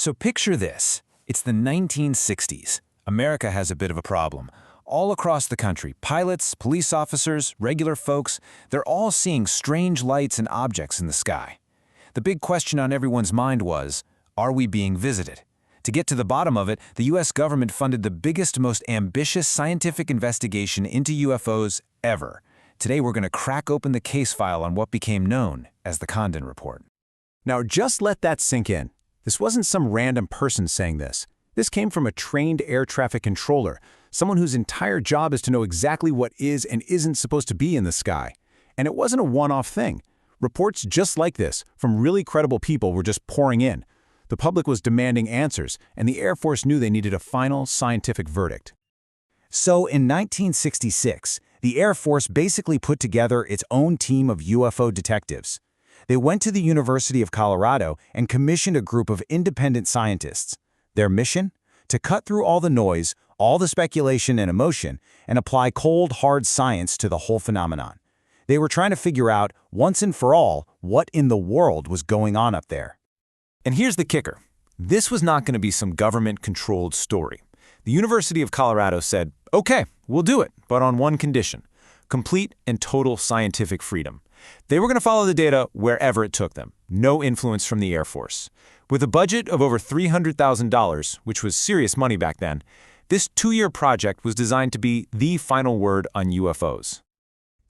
So picture this. It's the 1960s. America has a bit of a problem. All across the country, pilots, police officers, regular folks, they're all seeing strange lights and objects in the sky. The big question on everyone's mind was, are we being visited? To get to the bottom of it, the US government funded the biggest, most ambitious scientific investigation into UFOs ever. Today we're going to crack open the case file on what became known as the Condon Report. Now just let that sink in. This wasn't some random person saying this. This came from a trained air traffic controller, someone whose entire job is to know exactly what is and isn't supposed to be in the sky. And it wasn't a one-off thing. Reports just like this from really credible people were just pouring in. The public was demanding answers, and the Air Force knew they needed a final scientific verdict. So in 1966, the Air Force basically put together its own team of UFO detectives. They went to the University of Colorado and commissioned a group of independent scientists. Their mission? To cut through all the noise, all the speculation and emotion, and apply cold, hard science to the whole phenomenon. They were trying to figure out, once and for all, what in the world was going on up there. And here's the kicker. This was not going to be some government-controlled story. The University of Colorado said, okay, we'll do it, but on one condition: complete and total scientific freedom. They were going to follow the data wherever it took them, no influence from the Air Force. With a budget of over $300,000, which was serious money back then, this 2-year project was designed to be the final word on UFOs.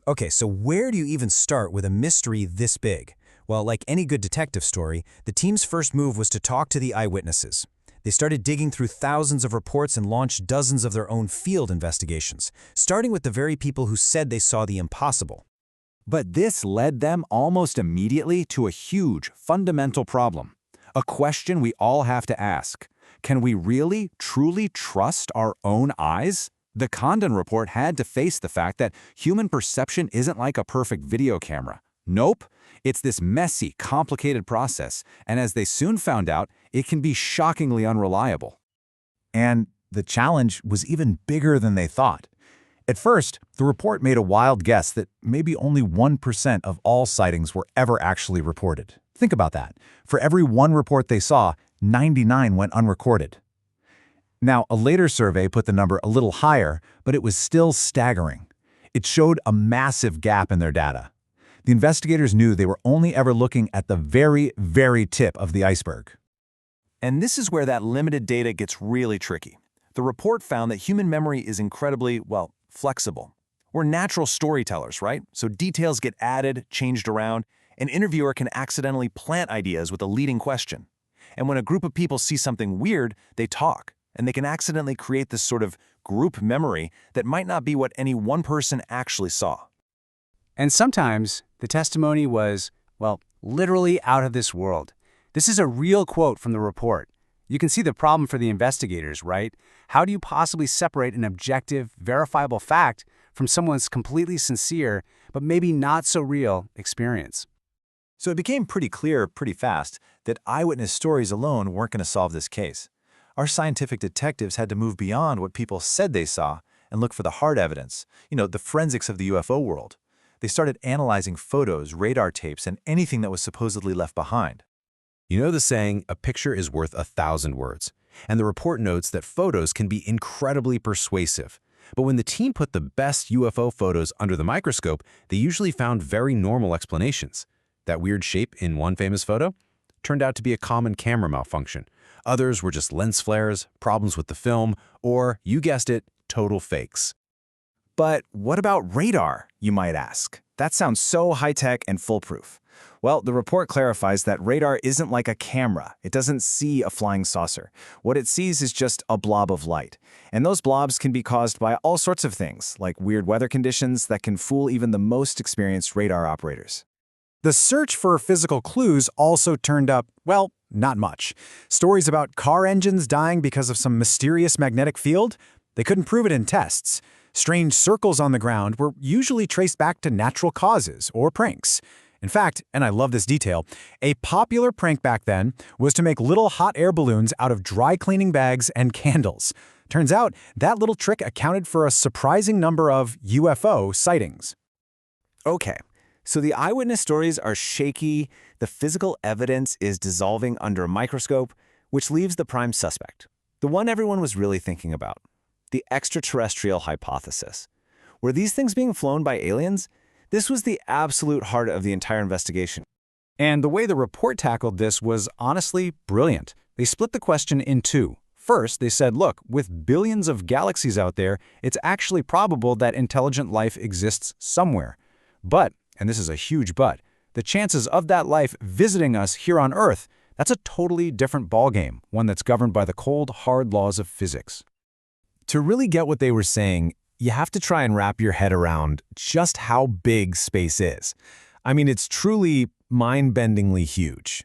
Okay, so where do you even start with a mystery this big? Well, like any good detective story, the team's first move was to talk to the eyewitnesses. They started digging through thousands of reports and launched dozens of their own field investigations, starting with the very people who said they saw the impossible. But this led them almost immediately to a huge, fundamental problem. A question we all have to ask. Can we really, truly trust our own eyes? The Condon Report had to face the fact that human perception isn't like a perfect video camera. Nope. It's this messy, complicated process, and as they soon found out, it can be shockingly unreliable. And the challenge was even bigger than they thought. At first, the report made a wild guess that maybe only 1% of all sightings were ever actually reported. Think about that. For every one report they saw, 99 went unrecorded. Now, a later survey put the number a little higher, but it was still staggering. It showed a massive gap in their data. The investigators knew they were only ever looking at the very, very tip of the iceberg. And this is where that limited data gets really tricky. The report found that human memory is incredibly, well, flexible. We're natural storytellers, right? So details get added, changed around. An interviewer can accidentally plant ideas with a leading question. And when a group of people see something weird, they talk. And they can accidentally create this sort of group memory that might not be what any one person actually saw. And sometimes the testimony was, well, literally out of this world. This is a real quote from the report. You can see the problem for the investigators, right? How do you possibly separate an objective, verifiable fact from someone's completely sincere, but maybe not so real experience? So it became pretty clear pretty fast that eyewitness stories alone weren't going to solve this case. Our scientific detectives had to move beyond what people said they saw and look for the hard evidence, the forensics of the UFO world. They started analyzing photos, radar tapes, and anything that was supposedly left behind. You know the saying, a picture is worth 1,000 words. And the report notes that photos can be incredibly persuasive. But when the team put the best UFO photos under the microscope, they usually found very normal explanations. That weird shape in one famous photo turned out to be a common camera malfunction. Others were just lens flares, problems with the film, or, you guessed it, total fakes. But what about radar, you might ask? That sounds so high-tech and foolproof. Well, the report clarifies that radar isn't like a camera. It doesn't see a flying saucer. What it sees is just a blob of light. And those blobs can be caused by all sorts of things, like weird weather conditions that can fool even the most experienced radar operators. The search for physical clues also turned up, well, not much. Stories about car engines dying because of some mysterious magnetic field? They couldn't prove it in tests. Strange circles on the ground were usually traced back to natural causes or pranks. In fact, and I love this detail, a popular prank back then was to make little hot air balloons out of dry cleaning bags and candles. Turns out that little trick accounted for a surprising number of UFO sightings. Okay, so the eyewitness stories are shaky, the physical evidence is dissolving under a microscope. Which leaves the prime suspect, the one everyone was really thinking about, the extraterrestrial hypothesis. Were these things being flown by aliens? This was the absolute heart of the entire investigation. And the way the report tackled this was honestly brilliant. They split the question in two. First, they said, look, with billions of galaxies out there, it's actually probable that intelligent life exists somewhere. But, and this is a huge but, the chances of that life visiting us here on Earth, that's a totally different ballgame, one that's governed by the cold, hard laws of physics. To really get what they were saying, you have to try and wrap your head around just how big space is. I mean, it's truly mind-bendingly huge.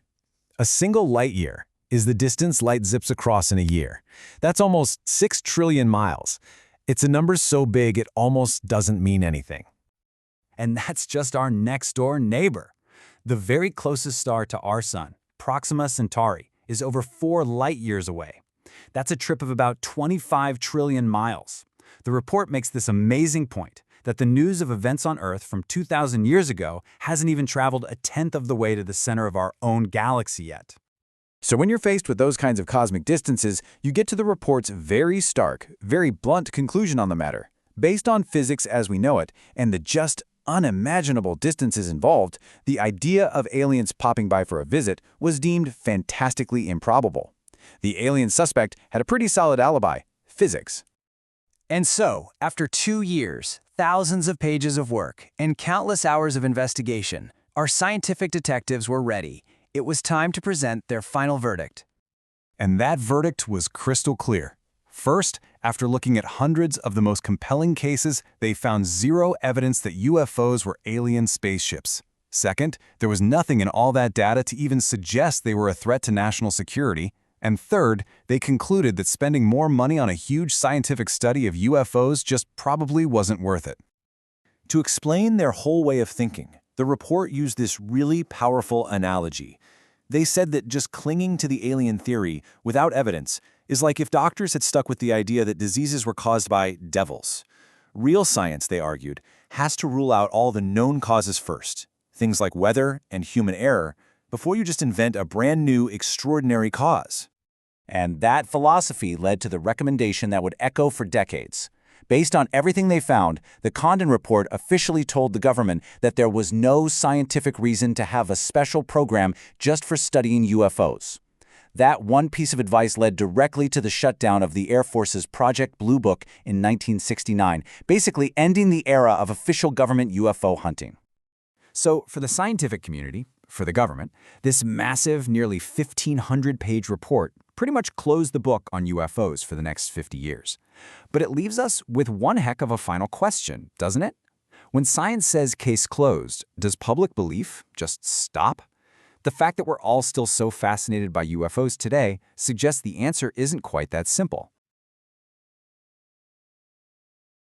A single light year is the distance light zips across in a year. That's almost 6 trillion miles. It's a number so big it almost doesn't mean anything. And that's just our next-door neighbor. The very closest star to our sun, Proxima Centauri, is over 4 light-years away. That's a trip of about 25 trillion miles. The report makes this amazing point that the news of events on Earth from 2,000 years ago hasn't even traveled a tenth of the way to the center of our own galaxy yet. So when you're faced with those kinds of cosmic distances, you get to the report's very stark, very blunt conclusion on the matter. Based on physics as we know it, and the just unimaginable distances involved, the idea of aliens popping by for a visit was deemed fantastically improbable. The alien suspect had a pretty solid alibi: physics. And so, after 2 years, thousands of pages of work, and countless hours of investigation, our scientific detectives were ready. It was time to present their final verdict. And that verdict was crystal clear. First, after looking at hundreds of the most compelling cases, they found zero evidence that UFOs were alien spaceships. Second, there was nothing in all that data to even suggest they were a threat to national security. And third, they concluded that spending more money on a huge scientific study of UFOs just probably wasn't worth it. To explain their whole way of thinking, the report used this really powerful analogy. They said that just clinging to the alien theory without evidence is like if doctors had stuck with the idea that diseases were caused by devils. Real science, they argued, has to rule out all the known causes first, things like weather and human error, before you just invent a brand new, extraordinary cause. And that philosophy led to the recommendation that would echo for decades. Based on everything they found, the Condon Report officially told the government that there was no scientific reason to have a special program just for studying UFOs. That one piece of advice led directly to the shutdown of the Air Force's Project Blue Book in 1969, basically ending the era of official government UFO hunting. So for the scientific community, for the government, this massive, nearly 1,500-page report pretty much closed the book on UFOs for the next 50 years. But it leaves us with one heck of a final question, doesn't it? When science says case closed, does public belief just stop? The fact that we're all still so fascinated by UFOs today suggests the answer isn't quite that simple.